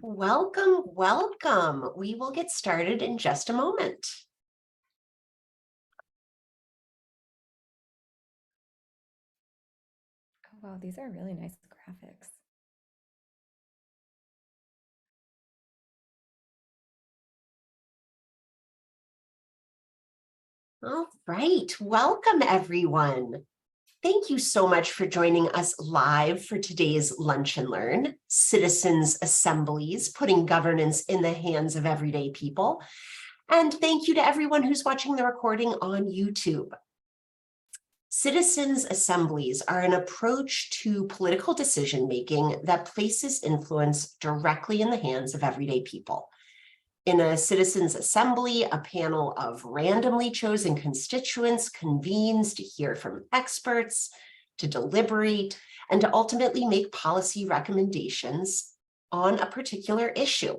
Welcome, welcome. We will get started in just a moment. Oh, wow, these are really nice graphics. All right, welcome everyone. Thank you so much for joining us live for today's Lunch and Learn, Citizens Assemblies, putting governance in the hands of everyday people. And thank you to everyone who's watching the recording on YouTube. Citizens Assemblies are an approach to political decision-making that places influence directly in the hands of everyday people. In a citizens' assembly, a panel of randomly chosen constituents convenes to hear from experts, to deliberate, and to ultimately make policy recommendations on a particular issue.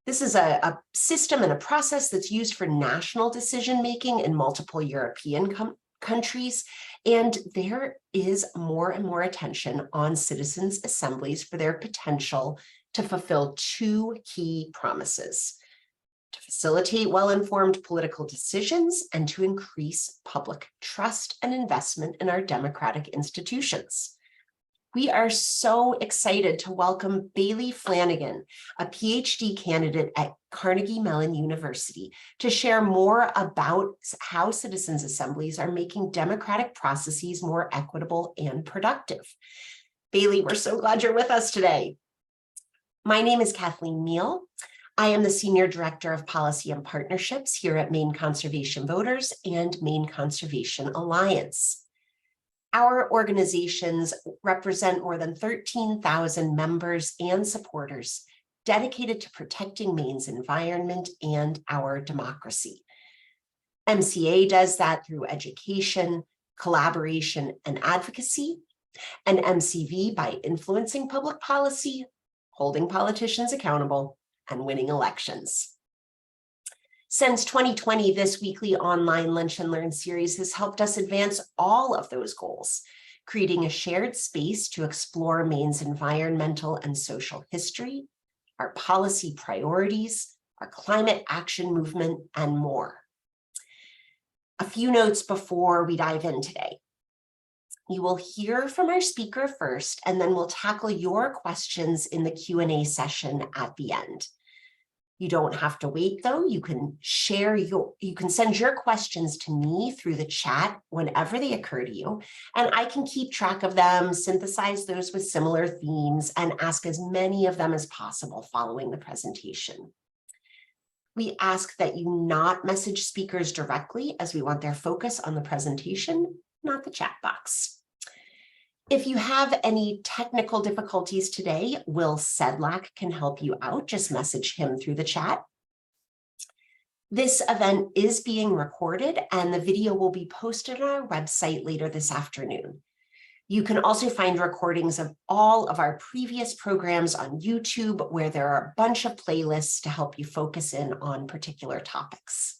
This is a system and a process that's used for national decision-making in multiple European countries, and there is more and more attention on citizens' assemblies for their potential to fulfill two key promises: to facilitate well-informed political decisions and to increase public trust and investment in our democratic institutions. We are so excited to welcome Bailey Flanigan, a Ph.D. candidate at Carnegie Mellon University, to share more about how citizens' assemblies are making democratic processes more equitable and productive. Bailey, we're so glad you're with us today. My name is Kathleen Neal. I am the Senior Director of Policy and Partnerships here at Maine Conservation Voters and Maine Conservation Alliance. Our organizations represent more than 13,000 members and supporters dedicated to protecting Maine's environment and our democracy. MCA does that through education, collaboration, and advocacy, and MCV by influencing public policy, holding politicians accountable, and winning elections. Since 2020, this weekly online Lunch and Learn series has helped us advance all of those goals, creating a shared space to explore Maine's environmental and social history, our policy priorities, our climate action movement, and more. A few notes before we dive in today. You will hear from our speaker first, and then we'll tackle your questions in the Q&A session at the end. You don't have to wait, though. You can send your questions to me through the chat whenever they occur to you, and I can keep track of them, synthesize those with similar themes, and ask as many of them as possible following the presentation. We ask that you not message speakers directly, as we want their focus on the presentation, not the chat box. If you have any technical difficulties today, Will Sedlak can help you out. Just message him through the chat. This event is being recorded, and the video will be posted on our website later this afternoon. You can also find recordings of all of our previous programs on YouTube, where there are a bunch of playlists to help you focus in on particular topics.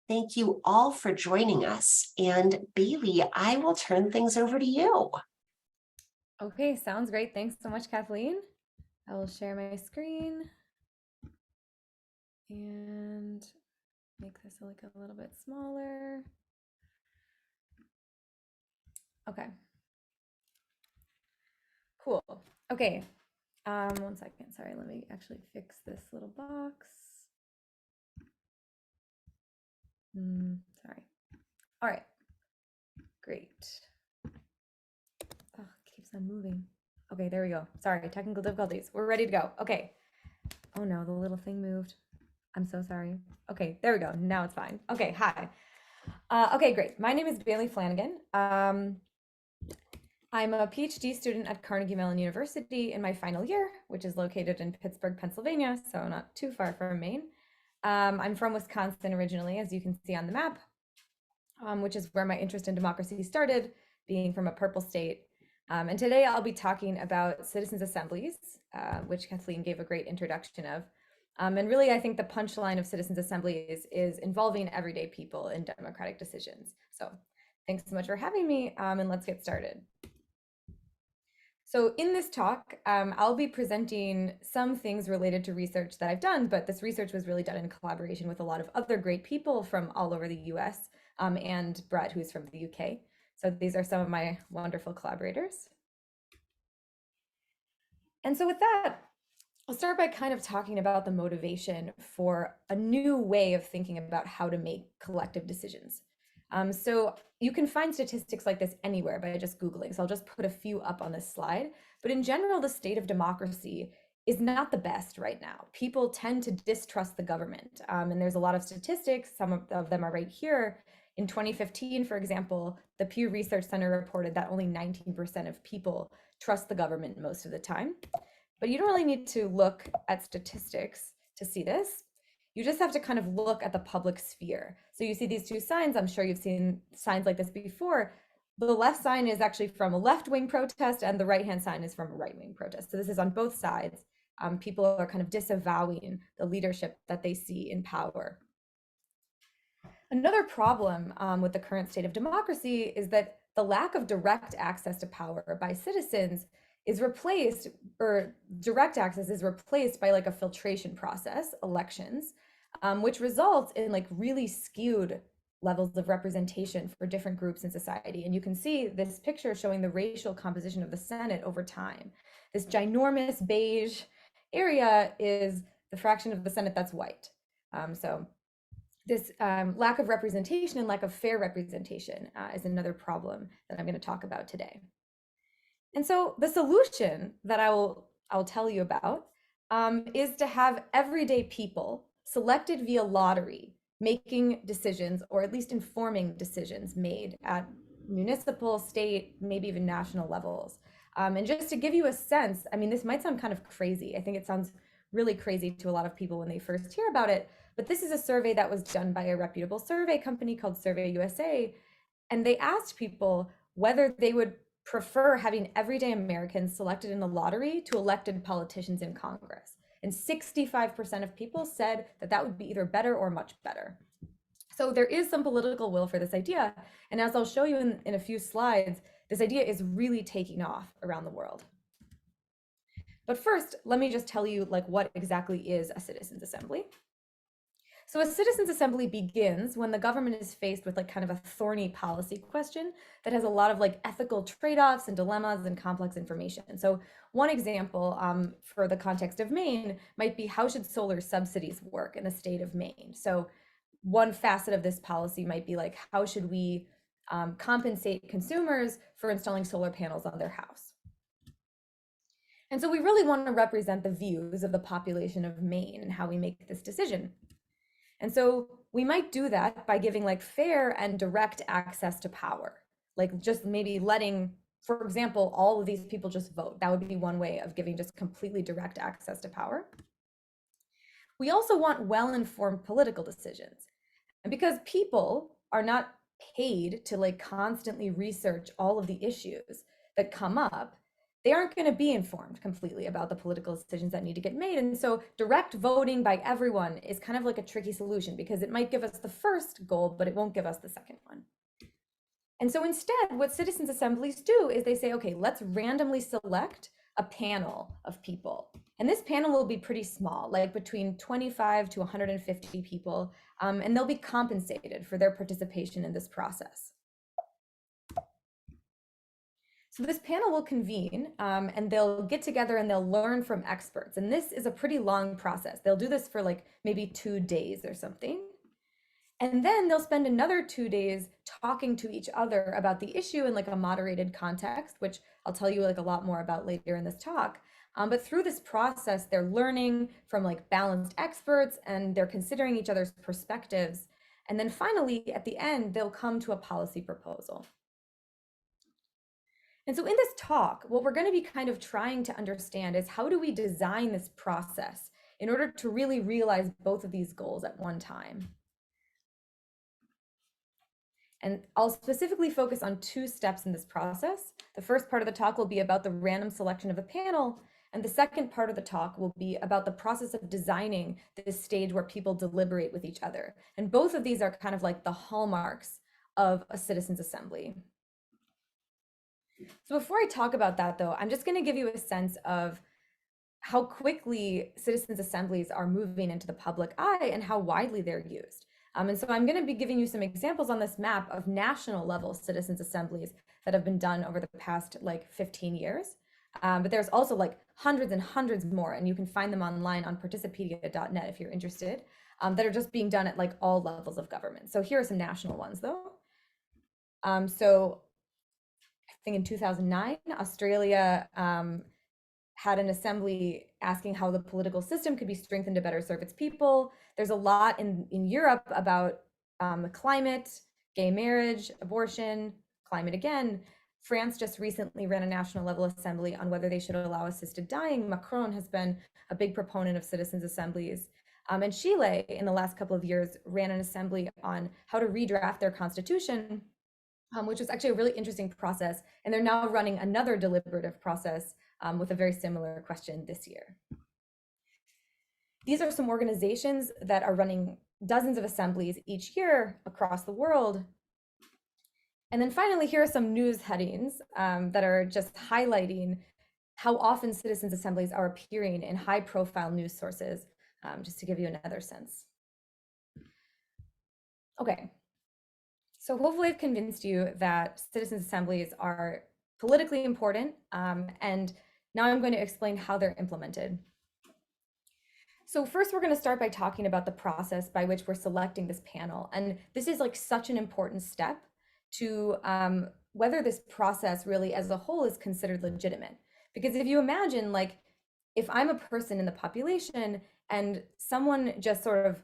Thank you all for joining us. And Bailey, I will turn things over to you. Okay, sounds great. Thanks so much, Kathleen. I will share my screen and make this like a little bit smaller. Okay. Cool. Okay. 1 second. Sorry, let me actually fix this little box. Sorry. All right. Great. Oh, it keeps on moving. Okay, there we go. Sorry, technical difficulties. We're ready to go. Okay. Oh no, the little thing moved. I'm so sorry. Okay, there we go. Now it's fine. Okay, hi. Okay, great. My name is Bailey Flanigan. I'm a PhD student at Carnegie Mellon University in my final year, which is located in Pittsburgh, Pennsylvania, so not too far from Maine. I'm from Wisconsin originally, as you can see on the map, which is where my interest in democracy started, being from a purple state. And today I'll be talking about citizens' assemblies, which Kathleen gave a great introduction of. And really, I think the punchline of citizens' assemblies is involving everyday people in democratic decisions. So thanks so much for having me, and let's get started. So in this talk, I'll be presenting some things related to research that I've done, but this research was really done in collaboration with a lot of other great people from all over the US, and Brett, who's from the UK. So these are some of my wonderful collaborators. And so with that, I'll start by kind of talking about the motivation for a new way of thinking about how to make collective decisions. So you can find statistics like this anywhere by just Googling. So I'll just put a few up on this slide. But in general, the state of democracy is not the best right now. People tend to distrust the government. And there's a lot of statistics. Some of them are right here. In 2015, for example, the Pew Research Center reported that only 19% of people trust the government most of the time. But you don't really need to look at statistics to see this. You just have to kind of look at the public sphere. So you see these two signs. I'm sure you've seen signs like this before. The left sign is actually from a left-wing protest, and the right-hand sign is from a right-wing protest. So this is on both sides. People are kind of disavowing the leadership that they see in power. Another problem with the current state of democracy is that the lack of direct access to power by citizens is replaced, or direct access is replaced by like a filtration process, elections, which results in like really skewed levels of representation for different groups in society. And you can see this picture showing the racial composition of the Senate over time. This ginormous beige area is the fraction of the Senate that's white. So this lack of representation and lack of fair representation is another problem that I'm going to talk about today. And so the solution that I'll tell you about is to have everyday people selected via lottery making decisions, or at least informing decisions made at municipal, state, maybe even national levels. And just to give you a sense, I mean, this might sound kind of crazy. I think it sounds really crazy to a lot of people when they first hear about it. But this is a survey that was done by a reputable survey company called Survey USA. And they asked people whether they would prefer having everyday Americans selected in the lottery to elected politicians in Congress. And 65% of people said that that would be either better or much better. So there is some political will for this idea. And as I'll show you in a few slides, this idea is really taking off around the world. But first, let me just tell you like what exactly is a citizens assembly. So a citizens assembly begins when the government is faced with like kind of a thorny policy question that has a lot of like ethical trade-offs and dilemmas and complex information. So one example for the context of Maine might be, how should solar subsidies work in the state of Maine? So one facet of this policy might be like, how should we compensate consumers for installing solar panels on their house? And so we really want to represent the views of the population of Maine and how we make this decision. And so we might do that by giving like fair and direct access to power, like just maybe letting, for example, all of these people just vote. That would be one way of giving just completely direct access to power. We also want well-informed political decisions. And because people are not paid to like constantly research all of the issues that come up, they aren't going to be informed completely about the political decisions that need to get made. And so direct voting by everyone is kind of like a tricky solution, because it might give us the first goal, but it won't give us the second one. And so instead, what citizens assemblies do is they say, okay, let's randomly select a panel of people. And this panel will be pretty small, like between 25 to 150 people, and they'll be compensated for their participation in this process. So this panel will convene and they'll get together and they'll learn from experts. And this is a pretty long process. They'll do this for like maybe 2 days or something. And then they'll spend another 2 days talking to each other about the issue in like a moderated context, which I'll tell you like a lot more about later in this talk. But through this process, they're learning from like balanced experts and they're considering each other's perspectives. And then finally, at the end, they'll come to a policy proposal. And so in this talk, what we're going to be kind of trying to understand is, how do we design this process in order to really realize both of these goals at one time? And I'll specifically focus on 2 steps in this process. The first part of the talk will be about the random selection of a panel, and the second part of the talk will be about the process of designing this stage where people deliberate with each other. And both of these are kind of like the hallmarks of a citizens assembly. So before I talk about that though, I'm just going to give you a sense of how quickly citizens assemblies are moving into the public eye and how widely they're used. And so I'm going to be giving you some examples on this map of national level citizens assemblies that have been done over the past like 15 years. But there's also like hundreds and hundreds more, and you can find them online on participedia.net if you're interested, that are just being done at like all levels of government. So here are some national ones though. So I think in 2009, Australia had an assembly asking how the political system could be strengthened to better serve its people. There's a lot in Europe about climate, gay marriage, abortion, climate again. France just recently ran a national level assembly on whether they should allow assisted dying. Macron has been a big proponent of citizens' assemblies. And Chile, in the last couple of years, ran an assembly on how to redraft their constitution, which was actually a really interesting process. And they're now running another deliberative process with a very similar question this year. These are some organizations that are running dozens of assemblies each year across the world. And then finally, here are some news headings that are just highlighting how often citizens' assemblies are appearing in high-profile news sources, just to give you another sense. Okay, so hopefully I've convinced you that citizens' assemblies are politically important, and now I'm going to explain how they're implemented. So first, we're going to start by talking about the process by which we're selecting this panel. And this is like such an important step to whether this process really as a whole is considered legitimate. Because if you imagine, like, if I'm a person in the population and someone just sort of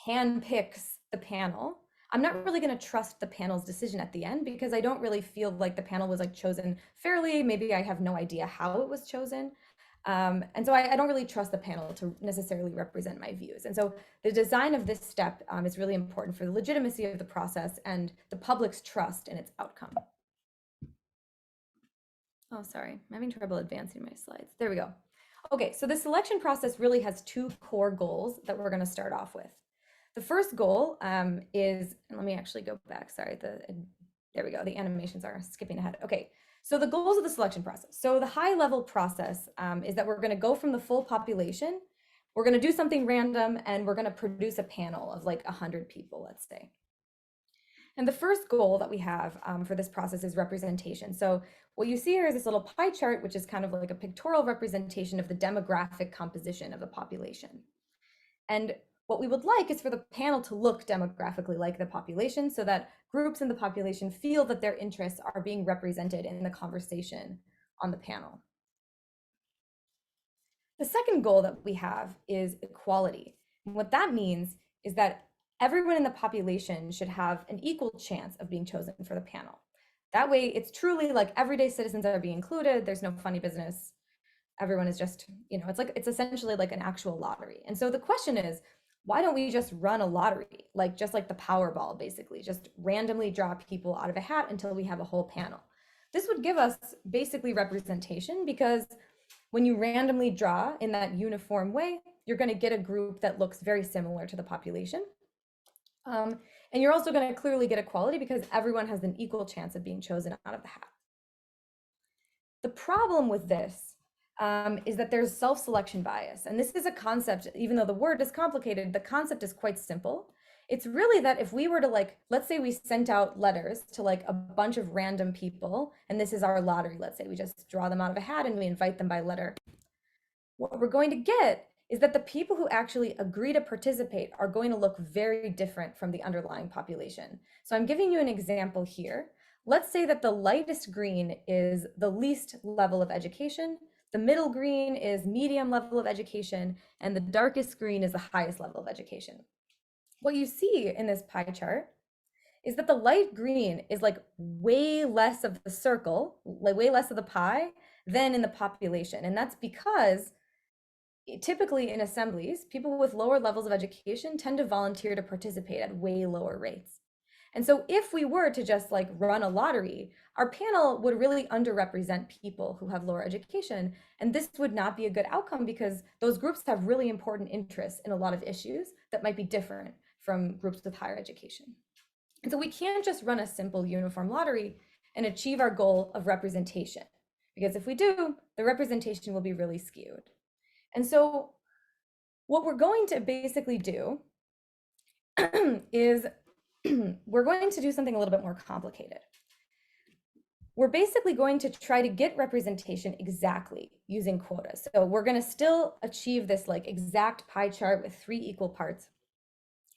handpicks the panel, I'm not really going to trust the panel's decision at the end because I don't really feel like the panel was like chosen fairly. Maybe I have no idea how it was chosen. And so I don't really trust the panel to necessarily represent my views. And so the design of this step is really important for the legitimacy of the process and the public's trust in its outcome. Oh, sorry, I'm having trouble advancing my slides. There we go. Okay, so the selection process really has two core goals that we're going to start off with. The first goal is, and let me actually go back, sorry, there we go, the animations are skipping ahead. Okay, so the goals of the selection process. So the high level process is that we're going to go from the full population, we're going to do something random, and we're going to produce a panel of like 100 people, let's say. And the first goal that we have for this process is representation. So what you see here is this little pie chart, which is kind of like a pictorial representation of the demographic composition of the population. And what we would like is for the panel to look demographically like the population so that groups in the population feel that their interests are being represented in the conversation on the panel. The second goal that we have is equality. And what that means is that everyone in the population should have an equal chance of being chosen for the panel. That way, it's truly like everyday citizens are being included. There's no funny business. Everyone is just, it's essentially like an actual lottery. And so the question is, why don't we just run a lottery, just like the Powerball, basically, just randomly draw people out of a hat until we have a whole panel? This would give us basically representation because when you randomly draw in that uniform way, you're going to get a group that looks very similar to the population. And you're also going to clearly get equality because everyone has an equal chance of being chosen out of the hat. The problem with this is that there's self-selection bias. And this is a concept, even though the word is complicated, the concept is quite simple. It's really that if we were to let's say we sent out letters to a bunch of random people, and this is our lottery, let's say we just draw them out of a hat and we invite them by letter. What we're going to get is that the people who actually agree to participate are going to look very different from the underlying population. So I'm giving you an example here. Let's say that the lightest green is the least level of education, the middle green is medium level of education, and the darkest green is the highest level of education. What you see in this pie chart is that the light green is way less of the circle, way less of the pie than in the population. And that's because typically in assemblies, people with lower levels of education tend to volunteer to participate at way lower rates. And so if we were to just run a lottery, our panel would really underrepresent people who have lower education. And this would not be a good outcome because those groups have really important interests in a lot of issues that might be different from groups with higher education. And so we can't just run a simple uniform lottery and achieve our goal of representation. Because if we do, the representation will be really skewed. And so what we're going to basically do is we're going to do something a little bit more complicated. We're basically going to try to get representation exactly using quotas. So we're going to still achieve this like exact pie chart with 3 equal parts,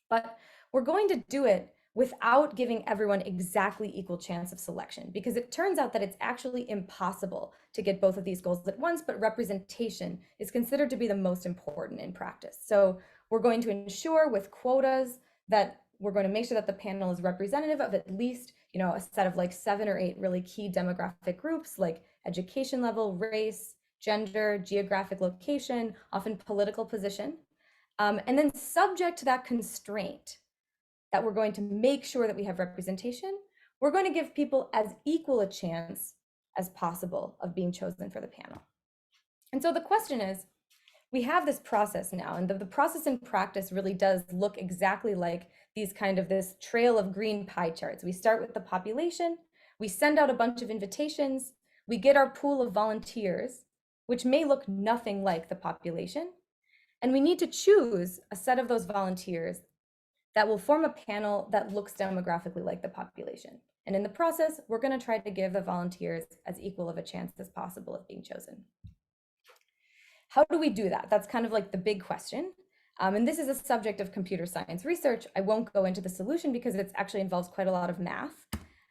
but we're going to do it without giving everyone exactly equal chance of selection, because it turns out that it's actually impossible to get both of these goals at once, but representation is considered to be the most important in practice. So we're going to ensure with quotas that we're going to make sure that the panel is representative of at least, a set of like 7 or 8 really key demographic groups like education level, race, gender, geographic location, often political position. And then subject to that constraint that we're going to make sure that we have representation, we're going to give people as equal a chance as possible of being chosen for the panel. And so the question is, we have this process now, and the process in practice really does look exactly like this trail of green pie charts. We start with the population, we send out a bunch of invitations, we get our pool of volunteers, which may look nothing like the population, and we need to choose a set of those volunteers that will form a panel that looks demographically like the population. And in the process, we're going to try to give the volunteers as equal of a chance as possible of being chosen. How do we do that? That's kind of like the big question. And this is a subject of computer science research. I won't go into the solution because it actually involves quite a lot of math.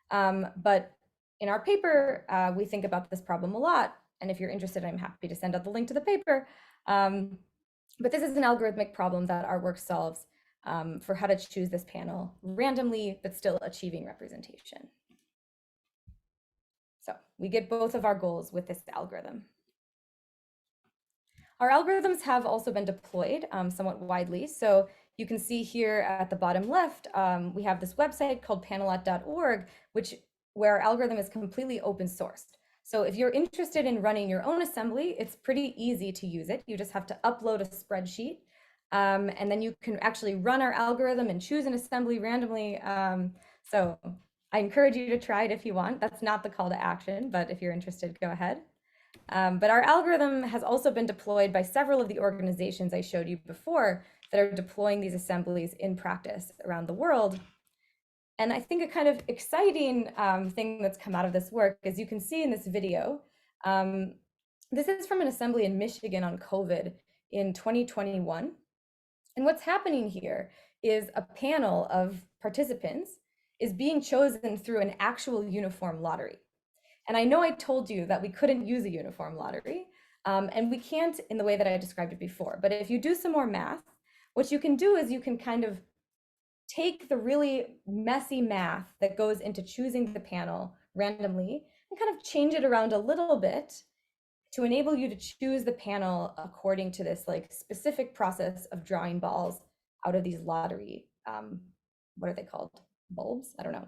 But in our paper, we think about this problem a lot. And if you're interested, I'm happy to send out the link to the paper. But this is an algorithmic problem that our work solves for how to choose this panel randomly, but still achieving representation. So we get both of our goals with this algorithm. Our algorithms have also been deployed somewhat widely. So you can see here at the bottom left, we have this website called panelot.org, where our algorithm is completely open sourced. So if you're interested in running your own assembly, it's pretty easy to use it. You just have to upload a spreadsheet, and then you can actually run our algorithm and choose an assembly randomly. So I encourage you to try it if you want. That's not the call to action, but if you're interested, go ahead. But our algorithm has also been deployed by several of the organizations I showed you before that are deploying these assemblies in practice around the world. And I think a kind of exciting thing that's come out of this work, as you can see in this video, this is from an assembly in Michigan on COVID in 2021. And what's happening here is a panel of participants is being chosen through an actual uniform lottery. And I know I told you that we couldn't use a uniform lottery, and we can't in the way that I described it before. But if you do some more math, what you can do is you can kind of take the really messy math that goes into choosing the panel randomly and kind of change it around a little bit to enable you to choose the panel according to this like specific process of drawing balls out of these lottery, what are they called? Bulbs? I don't know.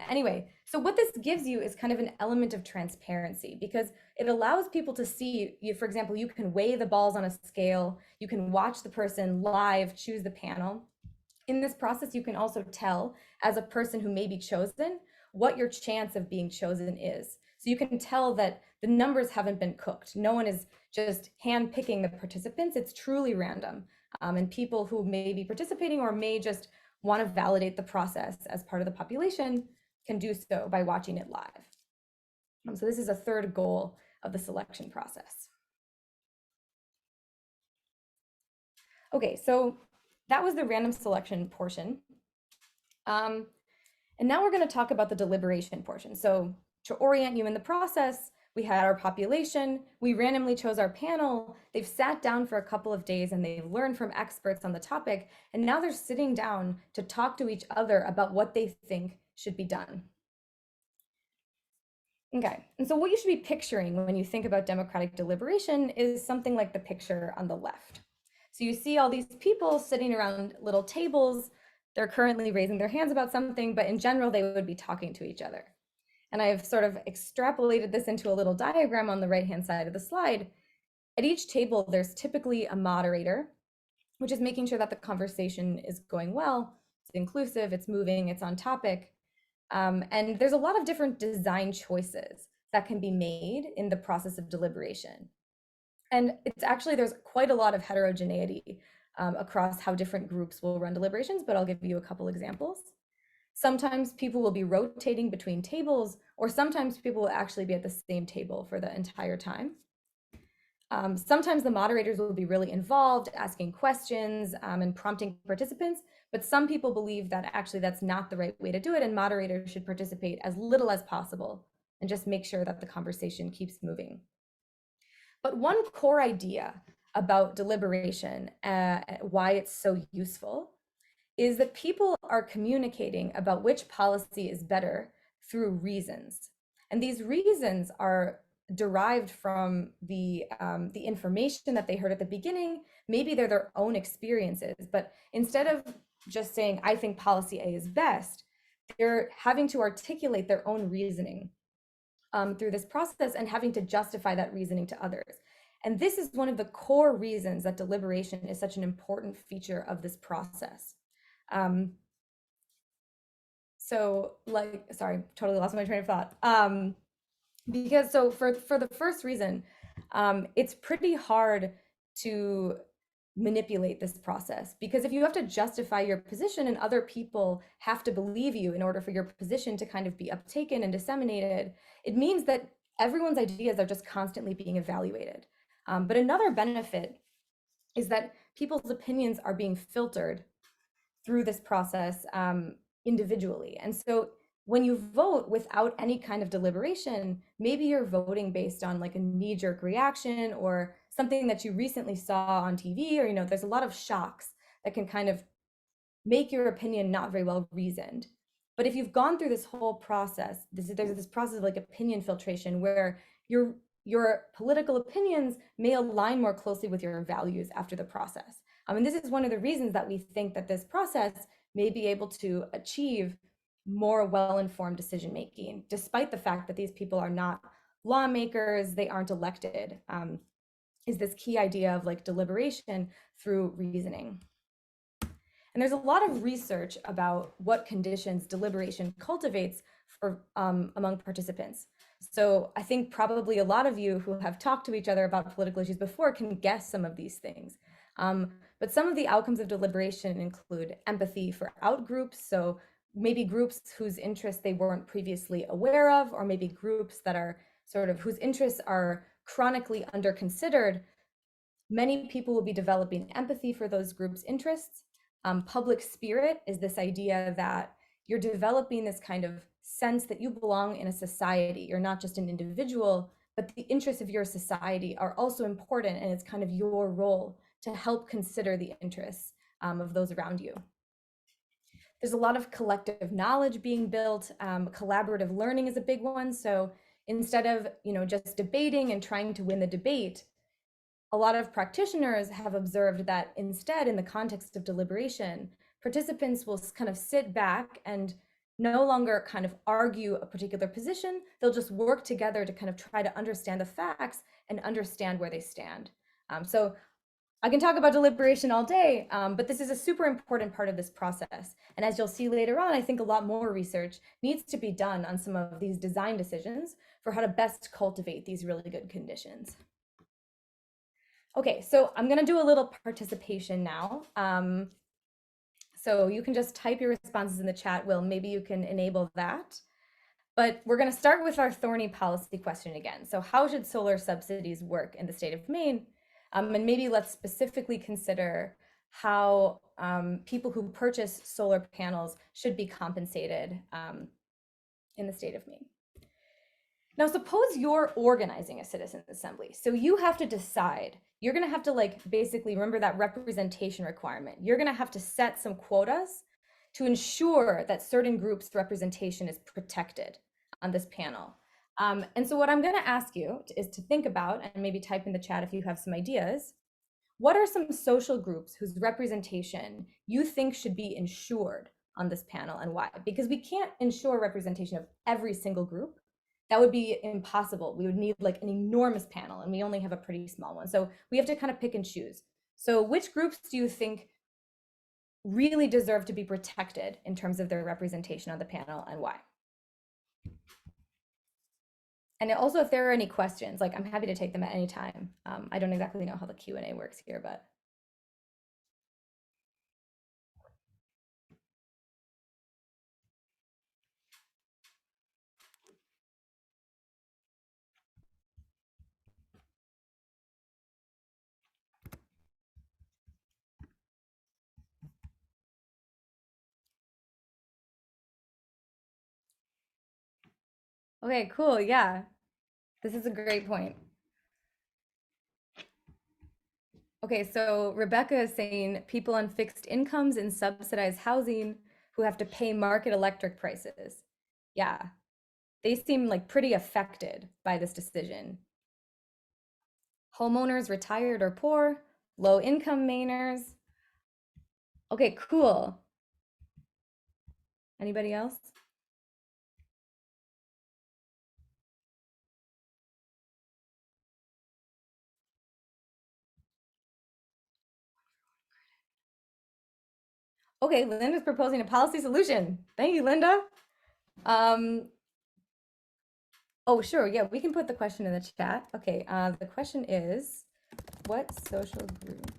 Anyway, so what this gives you is kind of an element of transparency, because it allows people to see, for example, you can weigh the balls on a scale, you can watch the person live choose the panel. In this process, you can also tell, as a person who may be chosen, what your chance of being chosen is. So you can tell that the numbers haven't been cooked. No one is just hand-picking the participants. It's truly random. And people who may be participating or may just want to validate the process as part of the population can do so by watching it live. So this is a third goal of the selection process. Okay, so that was the random selection portion. And now we're going to talk about the deliberation portion. So to orient you in the process, we had our population, we randomly chose our panel, they've sat down for a couple of days and they've learned from experts on the topic, and now they're sitting down to talk to each other about what they think should be done. Okay, and so what you should be picturing when you think about democratic deliberation is something like the picture on the left. So you see all these people sitting around little tables, they're currently raising their hands about something, but in general, they would be talking to each other. And I've sort of extrapolated this into a little diagram on the right-hand side of the slide. At each table, there's typically a moderator, which is making sure that the conversation is going well, it's inclusive, it's moving, it's on topic. And there's a lot of different design choices that can be made in the process of deliberation. And it's actually, there's quite a lot of heterogeneity across how different groups will run deliberations, but I'll give you a couple examples. Sometimes people will be rotating between tables, or sometimes people will actually be at the same table for the entire time. Sometimes the moderators will be really involved, asking questions and prompting participants, but some people believe that actually that's not the right way to do it, and moderators should participate as little as possible and just make sure that the conversation keeps moving. But one core idea about deliberation, why it's so useful, is that people are communicating about which policy is better through reasons. And these reasons are derived from the information that they heard at the beginning. Maybe they're their own experiences, but instead of just saying, I think policy A is best, they're having to articulate their own reasoning through this process and having to justify that reasoning to others. And this is one of the core reasons that deliberation is such an important feature of this process. Sorry, totally lost my train of thought. Because for the first reason, it's pretty hard to manipulate this process, because if you have to justify your position and other people have to believe you in order for your position to kind of be uptaken and disseminated, it means that everyone's ideas are just constantly being evaluated. But another benefit is that people's opinions are being filtered through this process individually. And so when you vote without any kind of deliberation, maybe you're voting based on like a knee-jerk reaction or something that you recently saw on TV, or there's a lot of shocks that can kind of make your opinion not very well reasoned. But if you've gone through this whole process, there's this process of like opinion filtration where your political opinions may align more closely with your values after the process. And this is one of the reasons that we think that this process may be able to achieve more well-informed decision-making, despite the fact that these people are not lawmakers, they aren't elected, is this key idea of like deliberation through reasoning. And there's a lot of research about what conditions deliberation cultivates for among participants. So I think probably a lot of you who have talked to each other about political issues before can guess some of these things. But some of the outcomes of deliberation include empathy for outgroups. So maybe groups whose interests they weren't previously aware of, or maybe groups that are sort of whose interests are chronically underconsidered. Many people will be developing empathy for those groups' interests. Public spirit is this idea that you're developing this kind of sense that you belong in a society. You're not just an individual, but the interests of your society are also important, and it's kind of your role to help consider the interests of those around you. There's a lot of collective knowledge being built. Collaborative learning is a big one. So instead of just debating and trying to win the debate, a lot of practitioners have observed that instead, in the context of deliberation, participants will kind of sit back and no longer kind of argue a particular position. They'll just work together to kind of try to understand the facts and understand where they stand. So I can talk about deliberation all day, but this is a super important part of this process. And as you'll see later on, I think a lot more research needs to be done on some of these design decisions for how to best cultivate these really good conditions. Okay, so I'm gonna do a little participation now. So you can just type your responses in the chat, Will, maybe you can enable that. But we're gonna start with our thorny policy question again. So how should solar subsidies work in the state of Maine? And maybe let's specifically consider how people who purchase solar panels should be compensated in the state of Maine. Now, suppose you're organizing a citizens assembly. So you have to decide, you're gonna have to basically remember that representation requirement. You're gonna have to set some quotas to ensure that certain groups' representation is protected on this panel. And so what I'm gonna ask you is to think about, and maybe type in the chat if you have some ideas, what are some social groups whose representation you think should be ensured on this panel, and why? Because we can't ensure representation of every single group. That would be impossible. We would need an enormous panel, and we only have a pretty small one. So we have to kind of pick and choose. So which groups do you think really deserve to be protected in terms of their representation on the panel, and why? And also, if there are any questions, like I'm happy to take them at any time. I don't exactly know how the Q&A works here, but. Okay, cool. Yeah, this is a great point. Okay, so Rebecca is saying people on fixed incomes in subsidized housing who have to pay market electric prices. Yeah, they seem like pretty affected by this decision. Homeowners, retired or poor, low income mainers. Okay, cool. Anybody else? Okay, Linda's proposing a policy solution. Thank you, Linda. Um, oh, sure. Yeah, we can put the question in the chat. Okay, the question is, what social groups?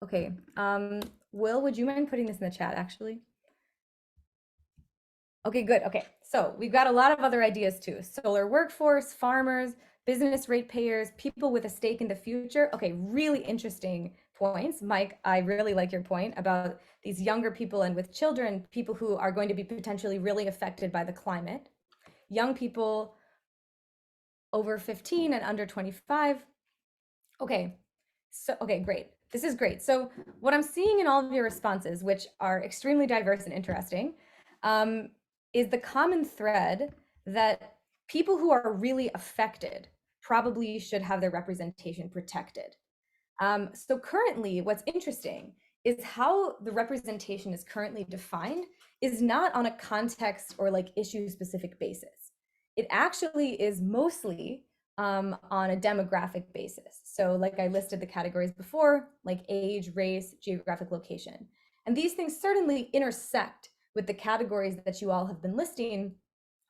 Okay, Will, would you mind putting this in the chat, actually? Okay, good. Okay, so we've got a lot of other ideas too. Solar workforce, farmers, business ratepayers, people with a stake in the future. Okay, really interesting points. Mike, I really like your point about these younger people and with children, people who are going to be potentially really affected by the climate. Young people over 15 and under 25. Okay, so, okay, great. This is great. So what I'm seeing in all of your responses, which are extremely diverse and interesting, is the common thread that people who are really affected probably should have their representation protected. So currently, what's interesting is how the representation is currently defined is not on a context or like issue specific basis. It actually is mostly on a demographic basis. So like I listed the categories before, like age, race, geographic location. And these things certainly intersect with the categories that you all have been listing,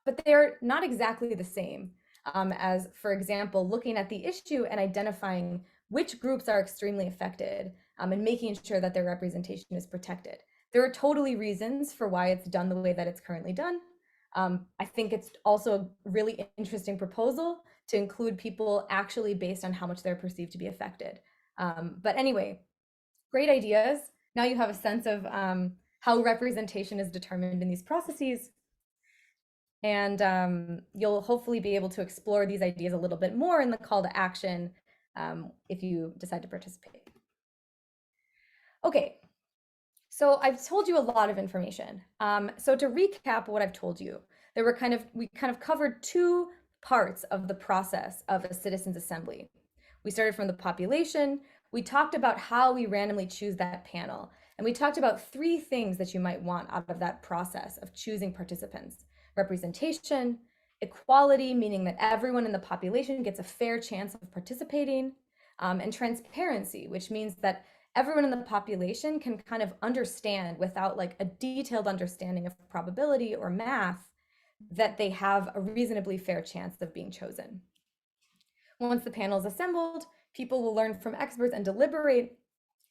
but they're not exactly the same as, for example, looking at the issue and identifying which groups are extremely affected and making sure that their representation is protected. There are totally reasons for why it's done the way that it's currently done. I think it's also a really interesting proposal to include people actually based on how much they're perceived to be affected. But anyway, great ideas. Now you have a sense of how representation is determined in these processes. And you'll hopefully be able to explore these ideas a little bit more in the call to action if you decide to participate. Okay, so I've told you a lot of information. So to recap what I've told you, we kind of covered two parts of the process of a citizens assembly. We started from the population, we talked about how we randomly choose that panel, and we talked about three things that you might want out of that process of choosing participants: representation, equality, meaning that everyone in the population gets a fair chance of participating, and transparency, which means that everyone in the population can kind of understand without like a detailed understanding of probability or math that they have a reasonably fair chance of being chosen. Once the panel is assembled, people will learn from experts and deliberate.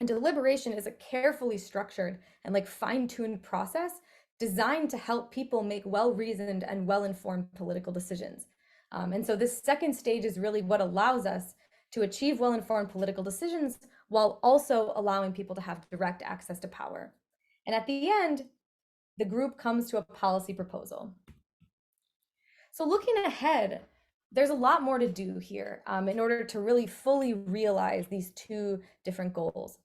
And deliberation is a carefully structured and like fine-tuned process designed to help people make well-reasoned and well-informed political decisions. And so this second stage is really what allows us to achieve well-informed political decisions while also allowing people to have direct access to power. And at the end, the group comes to a policy proposal. So looking ahead, there's a lot more to do here in order to really fully realize these two different goals.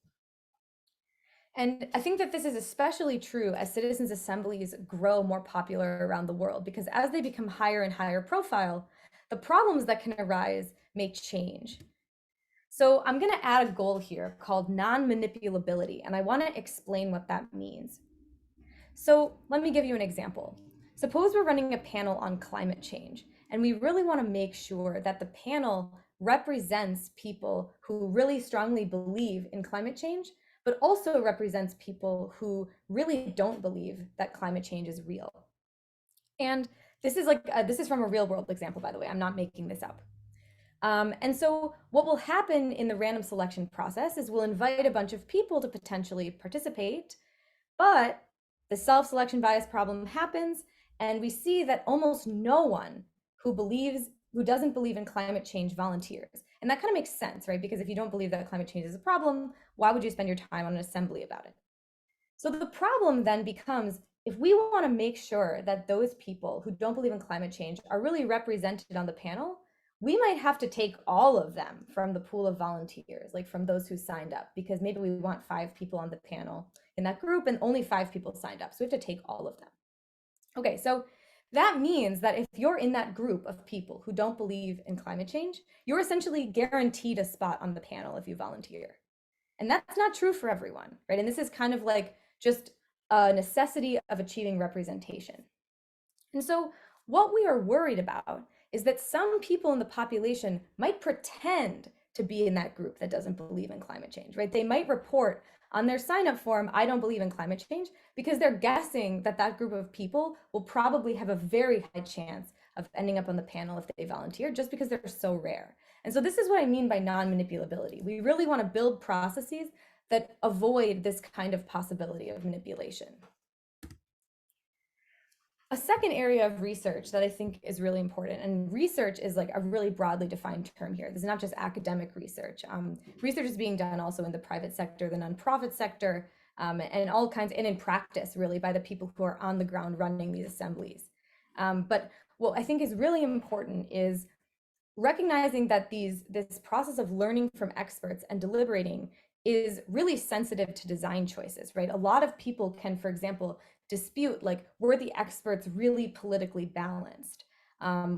And I think that this is especially true as citizens assemblies grow more popular around the world, because as they become higher and higher profile, the problems that can arise may change. So I'm going to add a goal here called non-manipulability, and I want to explain what that means. So let me give you an example. Suppose we're running a panel on climate change, and we really want to make sure that the panel represents people who really strongly believe in climate change, but also represents people who really don't believe that climate change is real. And this is this is from a real world example, by the way. I'm not making this up. And so what will happen in the random selection process is we'll invite a bunch of people to potentially participate, but the self-selection bias problem happens, and we see that almost no one who doesn't believe in climate change volunteers. And that kind of makes sense, right? Because if you don't believe that climate change is a problem, why would you spend your time on an assembly about it? So the problem then becomes, if we want to make sure that those people who don't believe in climate change are really represented on the panel, we might have to take all of them from the pool of volunteers, like from those who signed up, because maybe we want 5 people on the panel in that group and only 5 people signed up. So we have to take all of them. Okay, so that means that if you're in that group of people who don't believe in climate change, you're essentially guaranteed a spot on the panel if you volunteer. And that's not true for everyone, right? And this is kind of like just a necessity of achieving representation. And so what we are worried about is that some people in the population might pretend to be in that group that doesn't believe in climate change, right? They might report on their sign up form, I don't believe in climate change, because they're guessing that that group of people will probably have a very high chance of ending up on the panel if they volunteer, just because they're so rare. And so this is what I mean by non-manipulability. We really want to build processes that avoid this kind of possibility of manipulation. A second area of research that I think is really important, and research is like a really broadly defined term here. This is not just academic research. Research is being done also in the private sector, the nonprofit sector, and all kinds, and in practice really by the people who are on the ground running these assemblies. But what I think is really important is recognizing that this process of learning from experts and deliberating is really sensitive to design choices, right? A lot of people can, for example, dispute, like, were the experts really politically balanced?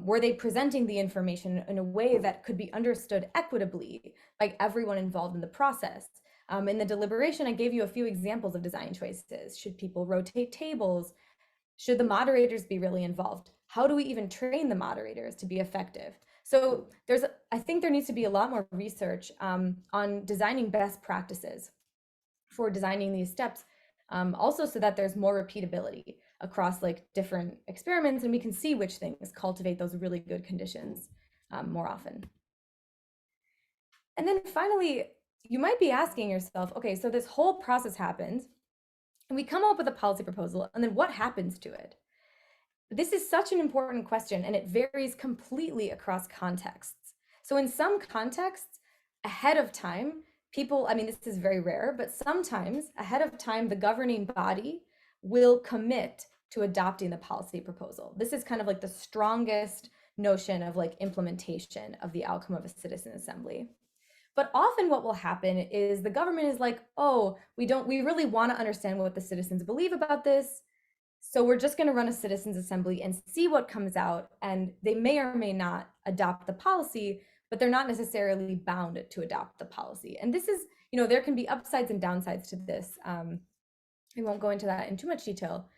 Were they presenting the information in a way that could be understood equitably by everyone involved in the process? In the deliberation, I gave you a few examples of design choices. Should people rotate tables? Should the moderators be really involved? How do we even train the moderators to be effective? So I think there needs to be a lot more research on designing best practices for designing these steps, also so that there's more repeatability across like different experiments, and we can see which things cultivate those really good conditions more often. And then finally, you might be asking yourself, okay, so this whole process happens, and we come up with a policy proposal, and then what happens to it? This is such an important question, and it varies completely across contexts. So in some contexts, ahead of time, people, I mean, this is very rare, but sometimes ahead of time, the governing body will commit to adopting the policy proposal. This is kind of like the strongest notion of like implementation of the outcome of a citizen assembly. But often what will happen is the government is like, oh, we really want to understand what the citizens believe about this. So we're just going to run a citizens assembly and see what comes out. And they may or may not adopt the policy, but they're not necessarily bound to adopt the policy. And this is, there can be upsides and downsides to this. I won't go into that in too much detail.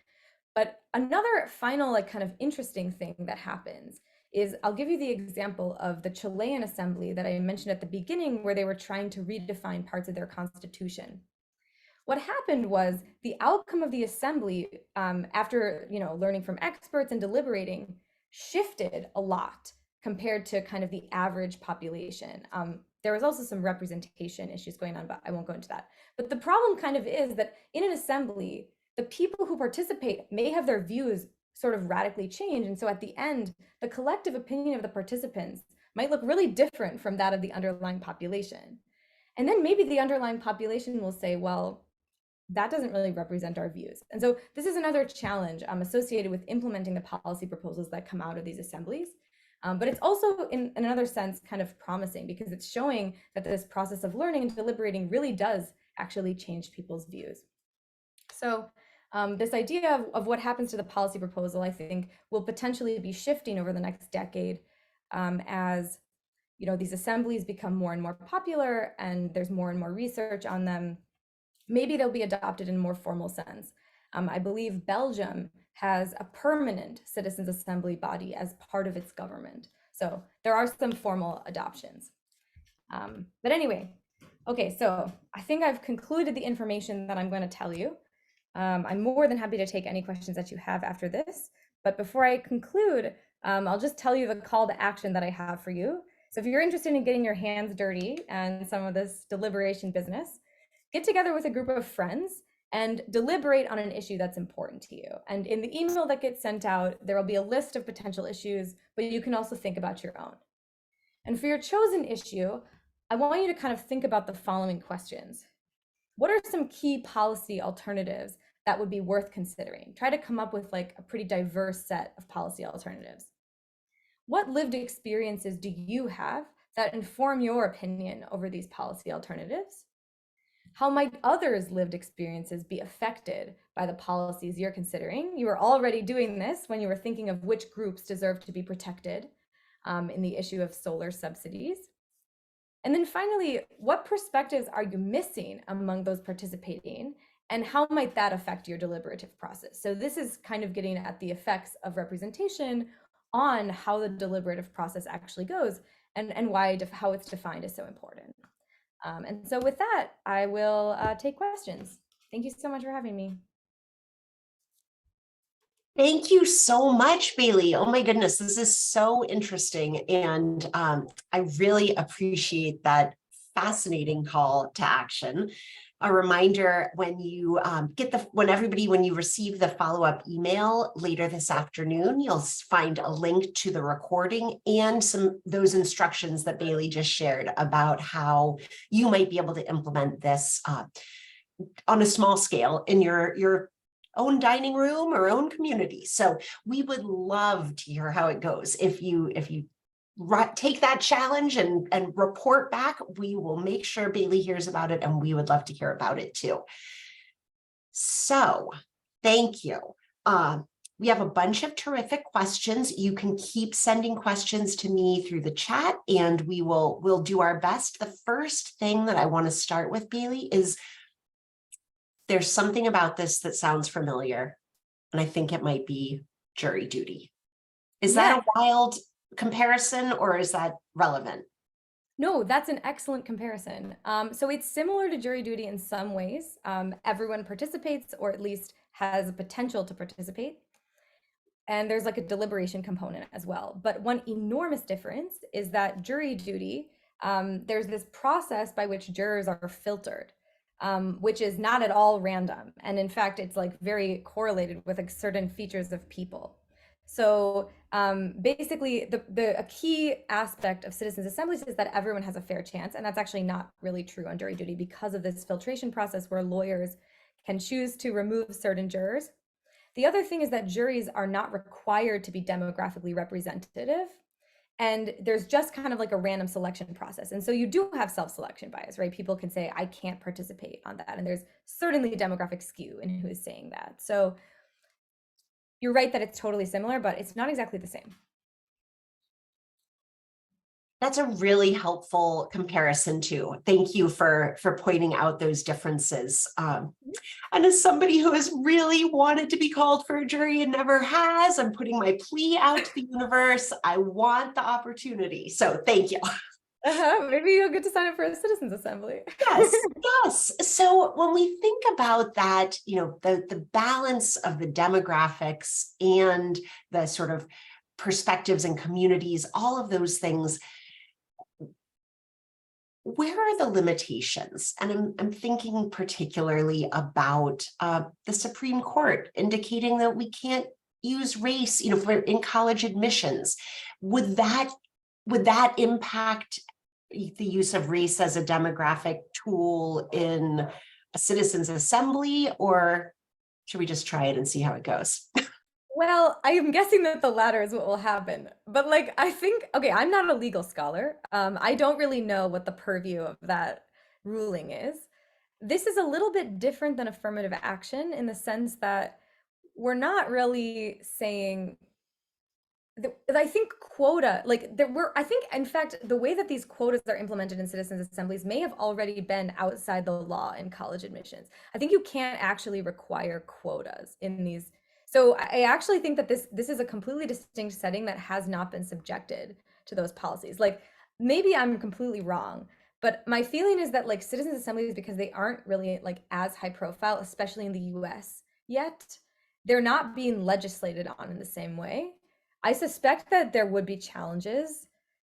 But another final, like, kind of interesting thing that happens is, I'll give you the example of the Chilean assembly that I mentioned at the beginning, where they were trying to redefine parts of their constitution. What happened was the outcome of the assembly, after learning from experts and deliberating, shifted a lot compared to kind of the average population. There was also some representation issues going on, but I won't go into that. But the problem kind of is that in an assembly, the people who participate may have their views sort of radically change. And so at the end, the collective opinion of the participants might look really different from that of the underlying population. And then maybe the underlying population will say, well, that doesn't really represent our views. And so this is another challenge associated with implementing the policy proposals that come out of these assemblies. But it's also, in another sense, kind of promising, because it's showing that this process of learning and deliberating really does actually change people's views. So this idea of what happens to the policy proposal, I think, will potentially be shifting over the next decade as these assemblies become more and more popular and there's more and more research on them. Maybe they'll be adopted in a more formal sense. I believe Belgium has a permanent citizens assembly body as part of its government. So there are some formal adoptions. But anyway, okay, so I think I've concluded the information that I'm going to tell you. I'm more than happy to take any questions that you have after this, But before I conclude, I'll just tell you the call to action that I have for you. So if you're interested in getting your hands dirty and some of this deliberation business, get together with a group of friends and deliberate on an issue that's important to you. And in the email that gets sent out, there will be a list of potential issues, but you can also think about your own. And for your chosen issue, I want you to kind of think about the following questions. What are some key policy alternatives that would be worth considering? Try to come up with like a pretty diverse set of policy alternatives. What lived experiences do you have that inform your opinion over these policy alternatives? How might others' lived experiences be affected by the policies you're considering? You were already doing this when you were thinking of which groups deserve to be protected in the issue of solar subsidies. And then finally, what perspectives are you missing among those participating? And how might that affect your deliberative process? So this is kind of getting at the effects of representation on how the deliberative process actually goes and why how it's defined is so important. And so with that, I will take questions. Thank you so much for having me. Thank you so much, Bailey. Oh my goodness, this is so interesting. And I really appreciate that fascinating call to action. A reminder, when you when you receive the follow-up email later this afternoon, you'll find a link to the recording and those instructions that Bailey just shared about how you might be able to implement this on a small scale in your own dining room or own community. So we would love to hear how it goes. If you take that challenge and report back, we will make sure Bailey hears about it, and we would love to hear about it too. So thank you. We have a bunch of terrific questions. You can keep sending questions to me through the chat, and we'll do our best. The first thing that I want to start with, Bailey, is there's something about this that sounds familiar, and I think it might be jury duty. Is that a wild comparison, or is that relevant? No, that's an excellent comparison. So it's similar to jury duty in some ways. Everyone participates, or at least has a potential to participate. And there's like a deliberation component as well. But one enormous difference is that jury duty, there's this process by which jurors are filtered, which is not at all random. And in fact, it's like very correlated with like certain features of people. So basically, a key aspect of citizens assemblies is that everyone has a fair chance. And that's actually not really true on jury duty because of this filtration process where lawyers can choose to remove certain jurors. The other thing is that juries are not required to be demographically representative. And there's just kind of like a random selection process. And so you do have self-selection bias, right? People can say, I can't participate on that. And there's certainly a demographic skew in who is saying that. So you're right that it's totally similar, but it's not exactly the same. That's a really helpful comparison too. Thank you for pointing out those differences. And as somebody who has really wanted to be called for a jury and never has, I'm putting my plea out to the universe. I want the opportunity. So thank you. Maybe you'll get to sign up for a citizens assembly. Yes, yes. So when we think about that, the balance of the demographics and the sort of perspectives and communities, all of those things, where are the limitations? And I'm thinking particularly about the Supreme Court indicating that we can't use race, in college admissions. Would that impact the use of race as a demographic tool in a citizens assembly, or should we just try it and see how it goes? Well, I am guessing that the latter is what will happen. But I think, okay, I'm not a legal scholar. I don't really know what the purview of that ruling is. This is a little bit different than affirmative action in the sense that we're not really saying I think quota, I think, in fact, the way that these quotas are implemented in citizens assemblies may have already been outside the law in college admissions. I think you can't actually require quotas in these. So I actually think that this is a completely distinct setting that has not been subjected to those policies. Maybe I'm completely wrong, but my feeling is that citizens assemblies, because they aren't really as high profile, especially in the US yet, they're not being legislated on in the same way. I suspect that there would be challenges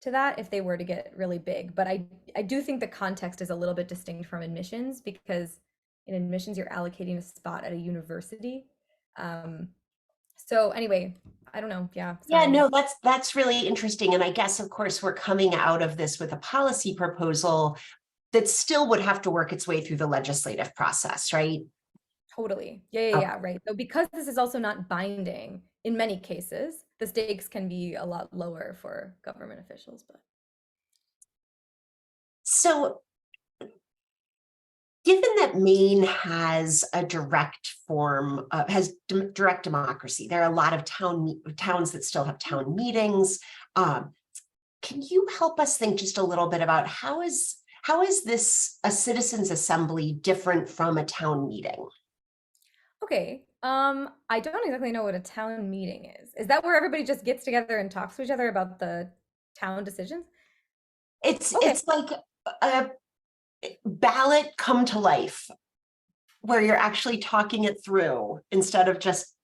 to that if they were to get really big, but I do think the context is a little bit distinct from admissions, because in admissions you're allocating a spot at a university. Um, so anyway, I don't know. Yeah, Yeah, sorry. no, that's really interesting. And I guess, of course, we're coming out of this with a policy proposal that still would have to work its way through the legislative process, right? Totally. Yeah, right. So because this is also not binding in many cases, the stakes can be a lot lower for government officials, but So given that Maine has a direct form, direct democracy, there are a lot of towns that still have town meetings. Um, can you help us think just a little bit about how is this a citizens assembly different from a town meeting? okay. I don't exactly know what a town meeting is. Is that where everybody just gets together and talks to each other about the town decisions? It's Okay. it's like a ballot come to life where you're actually talking it through instead of just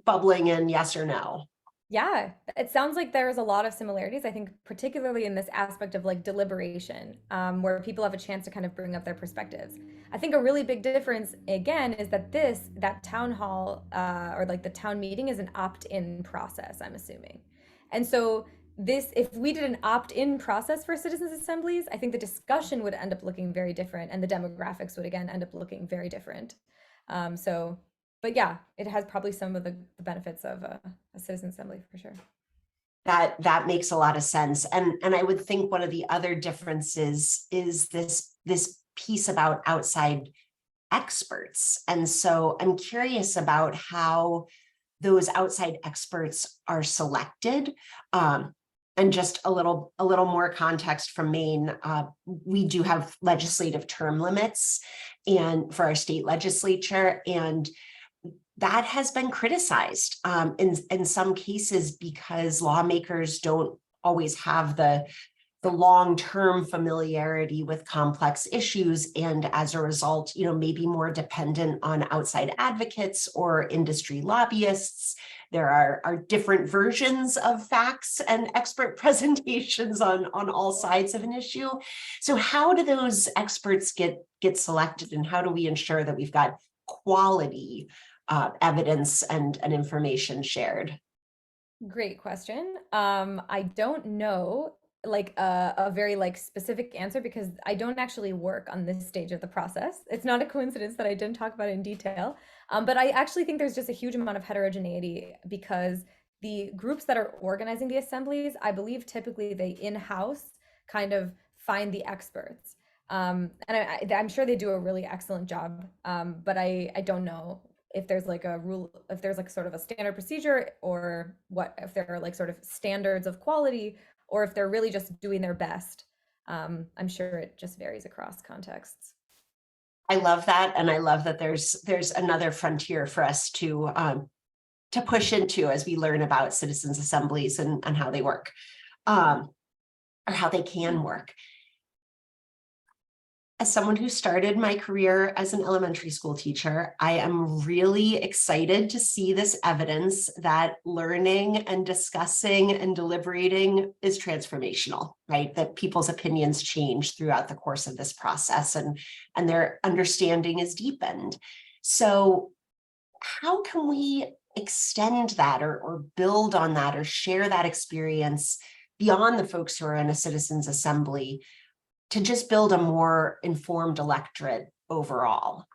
bubbling in yes or no. Yeah, it sounds like there's a lot of similarities. I think particularly in this aspect of like deliberation, where people have a chance to kind of bring up their perspectives. I think a really big difference again is that that town hall or like the town meeting is an opt-in process, I'm assuming. And so this, if we did an opt-in process for citizens assemblies, I think the discussion would end up looking very different, and the demographics would again end up looking very different. So but yeah, it has probably some of the benefits of a citizen assembly for sure. That makes a lot of sense. And I would think one of the other differences is this piece about outside experts. And so I'm curious about how those outside experts are selected. And just a little more context from Maine, we do have legislative term limits and for our state legislature, and that has been criticized in some cases because lawmakers don't always have the long-term familiarity with complex issues, and as a result, maybe more dependent on outside advocates or industry lobbyists. There are different versions of facts and expert presentations on all sides of an issue. So how do those experts get selected, and how do we ensure that we've got quality evidence and information shared? Great question. I don't know like a very like specific answer because I don't actually work on this stage of the process. It's not a coincidence that I didn't talk about it in detail. But I actually think there's just a huge amount of heterogeneity because the groups that are organizing the assemblies, I believe typically they in-house kind of find the experts. And I'm sure they do a really excellent job. But I don't know if there's like a rule, if there's like sort of a standard procedure, or what, if there are like sort of standards of quality, or if they're really just doing their best. I'm sure it just varies across contexts. I love that, and I love that there's another frontier for us to push into as we learn about citizens assemblies and how they work, or how they can work. As someone who started my career as an elementary school teacher, I am really excited to see this evidence that learning and discussing and deliberating is transformational, right? That people's opinions change throughout the course of this process, and their understanding is deepened. So how can we extend that or build on that or share that experience beyond the folks who are in a citizens assembly to just build a more informed electorate overall?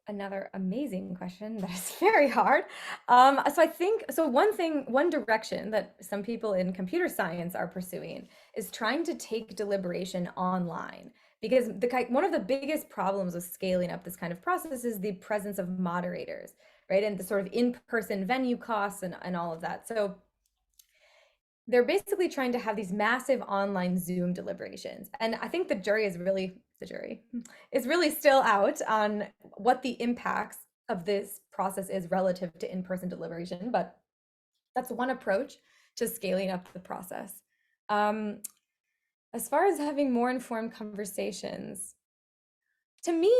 Another amazing question that is very hard. So I think so. One direction that some people in computer science are pursuing is trying to take deliberation online, because one of the biggest problems with scaling up this kind of process is the presence of moderators, right, and the sort of in-person venue costs and all of that. So they're basically trying to have these massive online Zoom deliberations. And I think the jury is really still out on what the impacts of this process is relative to in-person deliberation, but that's one approach to scaling up the process. As far as having more informed conversations, to me,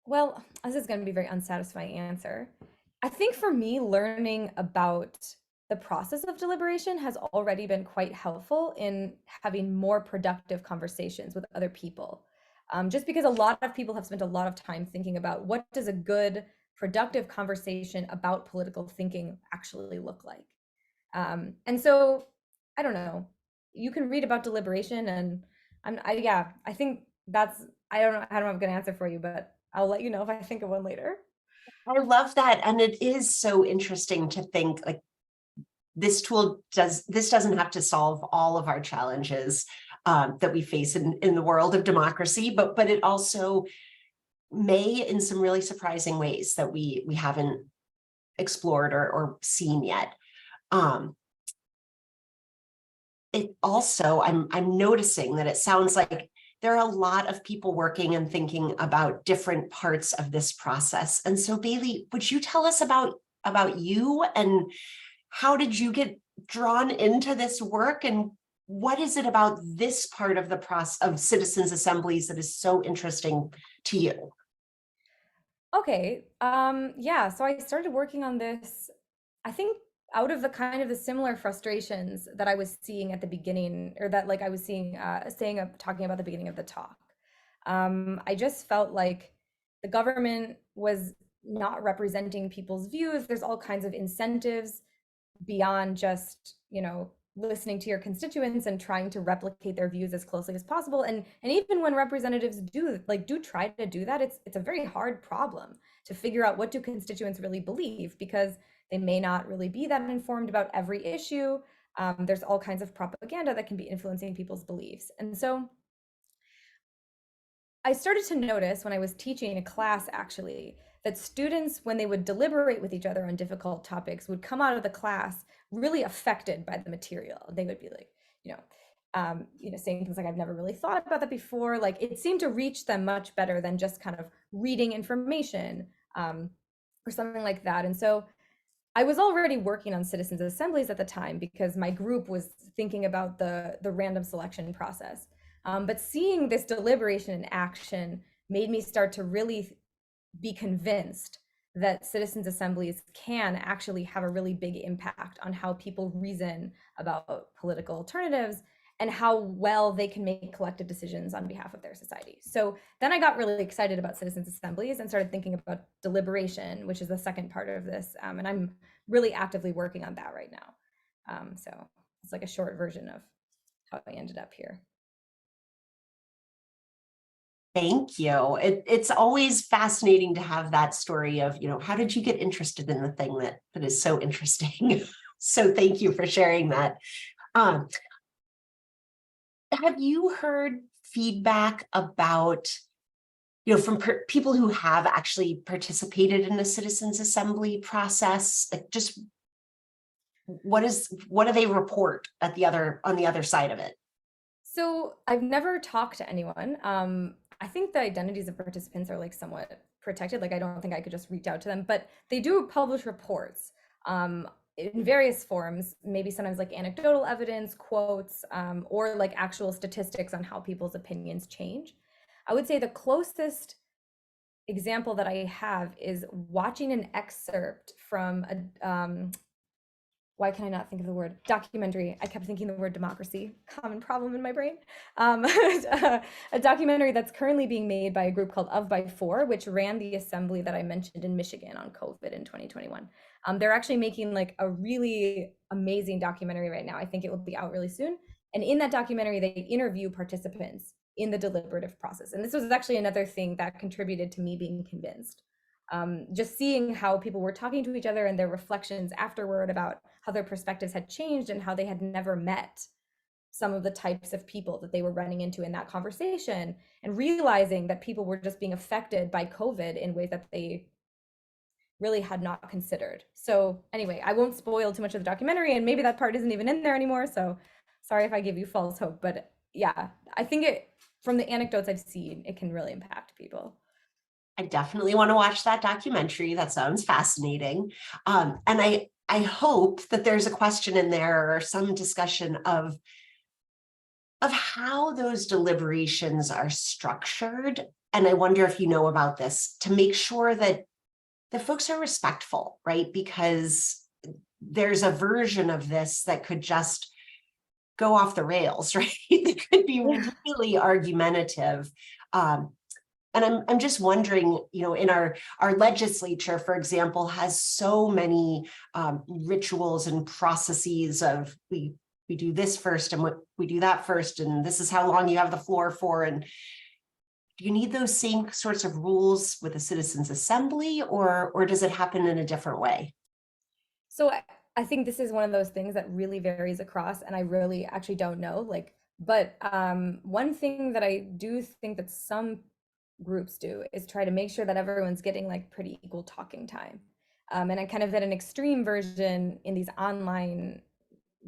well, this is going to be a very unsatisfying answer. I think for me, learning about the process of deliberation has already been quite helpful in having more productive conversations with other people. Just because a lot of people have spent a lot of time thinking about what does a good, productive conversation about political thinking actually look like. And so, I don't know. You can read about deliberation, and yeah, I think that's, I don't have a good answer for you, but I'll let you know if I think of one later. I love that. And it is so interesting to think like this doesn't have to solve all of our challenges that we face in the world of democracy, but it also may in some really surprising ways that we haven't explored or seen yet. It also, I'm noticing that it sounds like there are a lot of people working and thinking about different parts of this process. And so Bailey, would you tell us about you and how did you get drawn into this work, and what is it about this part of the process of citizens assemblies that is so interesting to you? Okay. Yeah, so I started working on this, I think out of the kind of the similar frustrations that I was seeing at the beginning, or that like I was seeing talking about the beginning of the talk. I just felt like the government was not representing people's views. There's all kinds of incentives beyond just, listening to your constituents and trying to replicate their views as closely as possible. And even when representatives do try to do that, it's a very hard problem to figure out what do constituents really believe, because they may not really be that informed about every issue. There's all kinds of propaganda that can be influencing people's beliefs. And so I started to notice when I was teaching a class actually that students, when they would deliberate with each other on difficult topics, would come out of the class really affected by the material. They would be like, saying things like, I've never really thought about that before. Like it seemed to reach them much better than just kind of reading information or something like that. And so I was already working on citizens assemblies at the time because my group was thinking about the random selection process. But seeing this deliberation in action made me start to really be convinced that citizens assemblies can actually have a really big impact on how people reason about political alternatives and how well they can make collective decisions on behalf of their society. So then I got really excited about citizens assemblies and started thinking about deliberation, which is the second part of this. And I'm really actively working on that right now. So it's like a short version of how I ended up here. Thank you. It's always fascinating to have that story of, how did you get interested in the thing that is so interesting? So thank you for sharing that. Um, have you heard feedback about, from people who have actually participated in the citizens assembly process? Like just what do they report on the other side of it? So I've never talked to anyone. I think the identities of participants are like somewhat protected. Like I don't think I could just reach out to them, but they do publish reports in various forms, maybe sometimes like anecdotal evidence, quotes, or like actual statistics on how people's opinions change. I would say the closest example that I have is watching an excerpt from a why can I not think of the word documentary? I kept thinking the word democracy, common problem in my brain. A documentary that's currently being made by a group called Of by Four, which ran the assembly that I mentioned in Michigan on COVID in 2021. They're actually making like a really amazing documentary right now. I think it will be out really soon. And in that documentary, they interview participants in the deliberative process. And this was actually another thing that contributed to me being convinced. Just seeing how people were talking to each other and their reflections afterward about how their perspectives had changed and how they had never met some of the types of people that they were running into in that conversation, and realizing that people were just being affected by COVID in ways that they really had not considered. So anyway, I won't spoil too much of the documentary, and maybe that part isn't even in there anymore. So sorry if I give you false hope, but yeah, I think from the anecdotes I've seen, it can really impact people. I definitely want to watch that documentary. That sounds fascinating. And I hope that there's a question in there or some discussion of how those deliberations are structured. And I wonder if you know about this, to make sure that folks are respectful, right? Because there's a version of this that could just go off the rails, right? It could be Yeah. really argumentative. And I'm just wondering, in our legislature, for example, has so many rituals and processes of we do this first and we do that first, and this is how long you have the floor for. And do you need those same sorts of rules with a citizens assembly, or does it happen in a different way? So I think this is one of those things that really varies across, and I really actually don't know. But one thing that I do think that some groups do is try to make sure that everyone's getting like pretty equal talking time. And I kind of did an extreme version in these online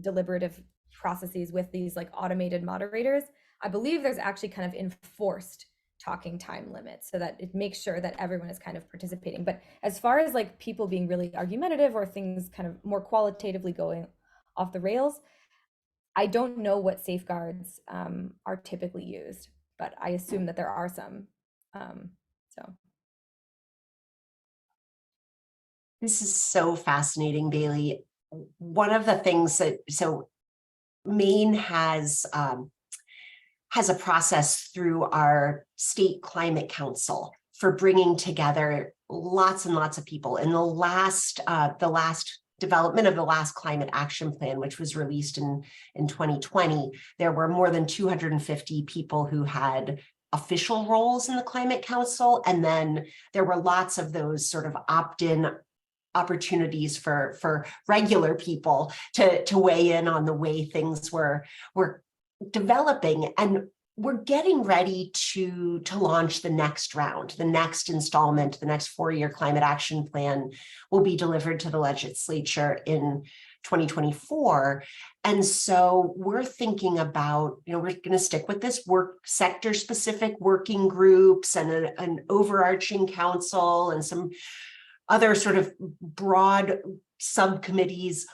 deliberative processes with these like automated moderators. I believe there's actually kind of enforced talking time limits so that it makes sure that everyone is kind of participating. But as far as like people being really argumentative or things kind of more qualitatively going off the rails, I don't know what safeguards are typically used, but I assume that there are some. So This is so fascinating, Bailey. One of the things Maine has a process through our state climate council for bringing together lots and lots of people. In the last development of the last climate action plan, which was released in 2020, there were more than 250 people who had official roles in the climate council. And then there were lots of those sort of opt-in opportunities for regular people to weigh in on the way things were developing. And we're getting ready to launch the next round, the next installment. The next 4-year climate action plan will be delivered to the legislature in 2024. And so we're thinking about, we're going to stick with this sector specific working groups and an overarching council and some other sort of broad subcommittees.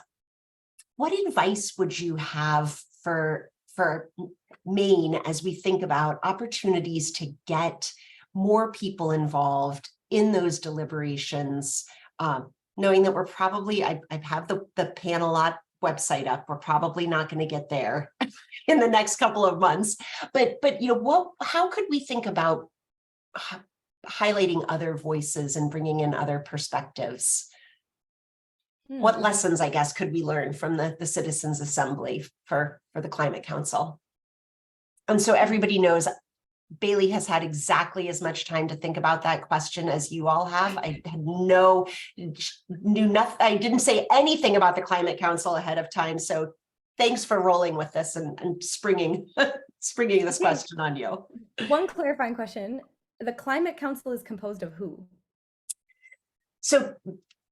What advice would you have for Maine as we think about opportunities to get more people involved in those deliberations, knowing that we're probably, I have the Panelot website up, we're probably not going to get there in the next couple of months, but how could we think about highlighting other voices and bringing in other perspectives? What lessons, I guess, could we learn from the Citizens Assembly for the Climate Council? And so everybody knows Bailey has had exactly as much time to think about that question as you all have. I had knew nothing. I didn't say anything about the Climate Council ahead of time. So thanks for rolling with this and springing this question on you. one clarifying question. The Climate Council is composed of who? So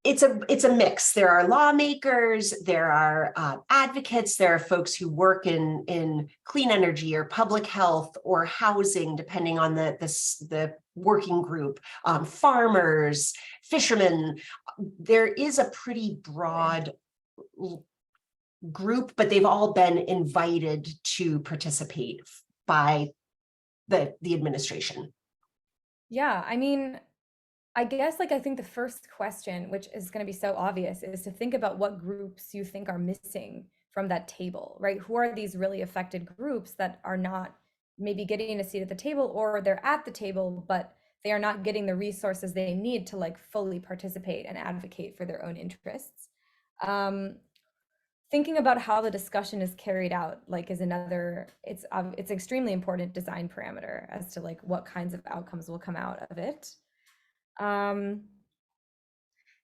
it's a mix. There are lawmakers, there are advocates, there are folks who work in clean energy or public health or housing, depending on the working group, farmers, fishermen. There is a pretty broad group, but they've all been invited to participate by the administration. Yeah, I mean, I guess I think the first question, which is going to be so obvious, is to think about what groups you think are missing from that table, right? Who are these really affected groups that are not maybe getting a seat at the table, or they're at the table, but they are not getting the resources they need to fully participate and advocate for their own interests. Thinking about how the discussion is carried out is another, it's extremely important design parameter as to what kinds of outcomes will come out of it. The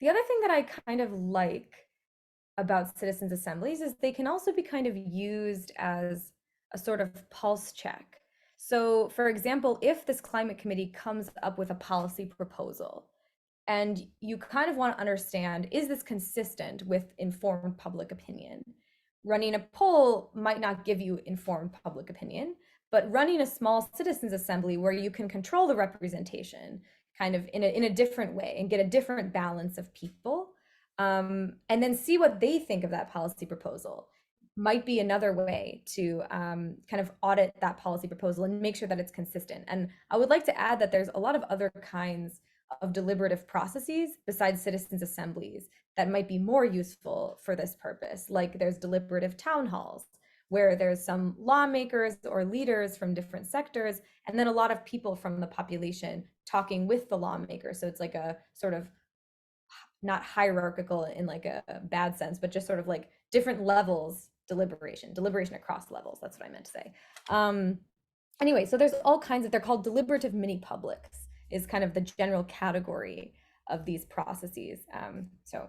other thing that I kind of like about citizens assemblies is they can also be kind of used as a sort of pulse check. So for example, if this climate committee comes up with a policy proposal and you kind of want to understand, is this consistent with informed public opinion? Running a poll might not give you informed public opinion, but running a small citizens assembly where you can control the representation kind of in a different way and get a different balance of people, and then see what they think of that policy proposal might be another way to kind of audit that policy proposal and make sure that it's consistent. And I would like to add that there's a lot of other kinds of deliberative processes besides citizens assemblies that might be more useful for this purpose. Like there's deliberative town halls where there's some lawmakers or leaders from different sectors, and then a lot of people from the population talking with the lawmakers. So it's like a sort of not hierarchical in like a bad sense, but just sort of like different levels deliberation across levels. That's what I meant to say. Anyway, so there's all kinds of, they're called deliberative mini publics is kind of the general category of these processes. So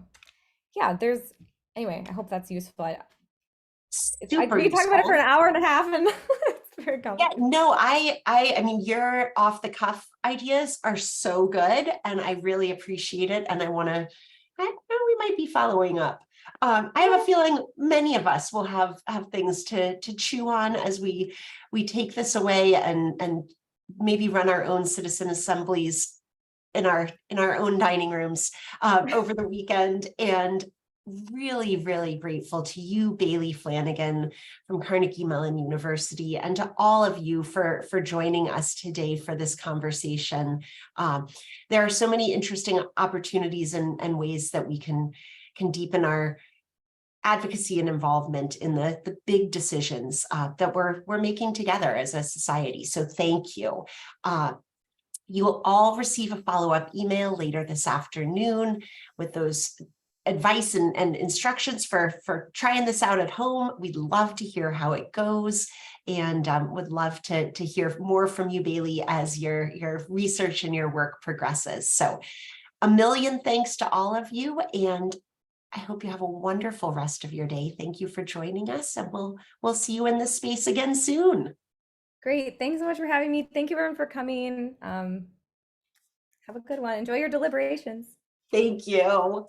yeah, anyway, I hope that's useful. Super We could talk about it for useful. an hour and a half and it's very Yeah, complicated. no, I mean, your off the cuff ideas are so good, and I really appreciate it. And we might be following up. I have a feeling many of us will have things to chew on as we take this away and maybe run our own citizen assemblies in our own dining rooms over the weekend. And really, really grateful to you, Bailey Flanigan from Carnegie Mellon University, and to all of you for joining us today for this conversation. There are so many interesting opportunities and ways that we can deepen our advocacy and involvement in the big decisions that we're making together as a society. So thank you. You will all receive a follow-up email later this afternoon with those advice and instructions for trying this out at home. We'd love to hear how it goes, and would love to hear more from you, Bailey, as your research and your work progresses. So a million thanks to all of you, and I hope you have a wonderful rest of your day. Thank you for joining us, and we'll see you in this space again soon. Great. Thanks so much for having me. Thank you everyone for coming. Have a good one. Enjoy your deliberations. Thank you.